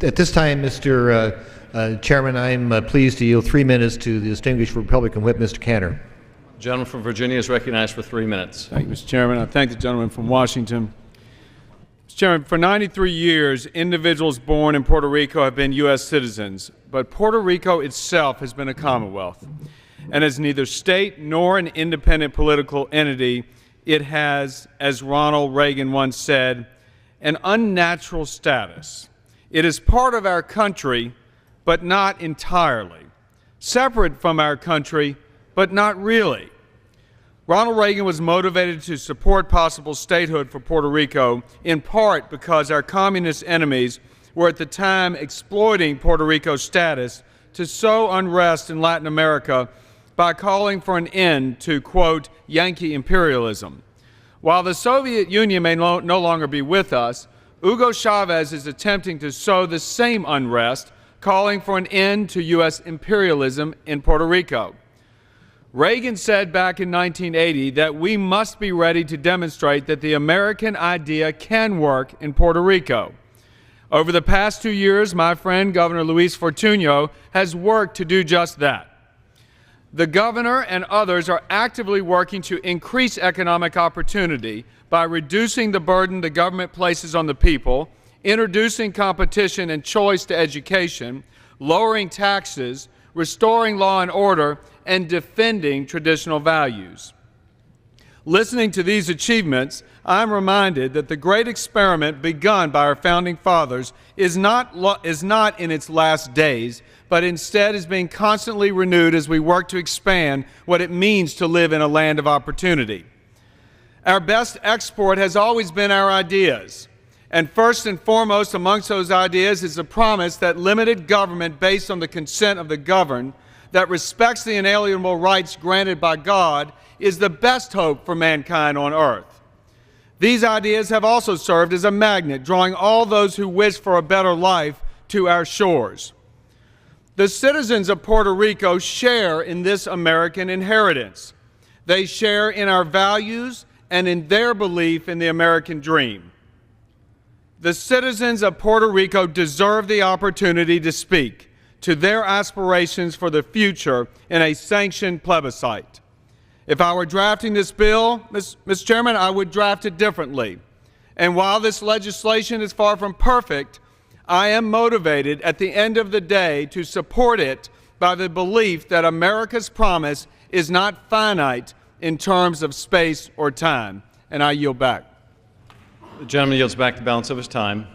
At this time, Mr. Chairman, I'm pleased to yield 3 minutes to the distinguished Republican whip, Mr. Cantor. The gentleman from Virginia is recognized for 3 minutes. Thank you, Mr. Chairman. I thank the gentleman from Washington. Mr. Chairman, for 93 years, individuals born in Puerto Rico have been U.S. citizens, but Puerto Rico itself has been a commonwealth. And as neither state nor an independent political entity, it has, as Ronald Reagan once said, an unnatural status. It is part of our country, but not entirely. Separate from our country, but not really. Ronald Reagan was motivated to support possible statehood for Puerto Rico, in part because our communist enemies were at the time exploiting Puerto Rico's status to sow unrest in Latin America by calling for an end to, quote, Yankee imperialism. While the Soviet Union may no longer be with us, Hugo Chavez is attempting to sow the same unrest, calling for an end to U.S. imperialism in Puerto Rico. Reagan said back in 1980 that we must be ready to demonstrate that the American idea can work in Puerto Rico. Over the past 2 years, my friend Governor Luis Fortuño has worked to do just that. The governor and others are actively working to increase economic opportunity by reducing the burden the government places on the people, introducing competition and choice to education, lowering taxes, restoring law and order, and defending traditional values. Listening to these achievements, I'm reminded that the great experiment begun by our founding fathers is not in its last days, but instead is being constantly renewed as we work to expand what it means to live in a land of opportunity. Our best export has always been our ideas, and first and foremost amongst those ideas is the promise that limited government based on the consent of the governed, that respects the inalienable rights granted by God, is the best hope for mankind on earth. These ideas have also served as a magnet, drawing all those who wish for a better life to our shores. The citizens of Puerto Rico share in this American inheritance. They share in our values and in their belief in the American dream. The citizens of Puerto Rico deserve the opportunity to speak to their aspirations for the future in a sanctioned plebiscite. If I were drafting this bill, Mr. Chairman, I would draft it differently. And while this legislation is far from perfect, I am motivated at the end of the day to support it by the belief that America's promise is not finite in terms of space or time. And I yield back. The gentleman yields back the balance of his time.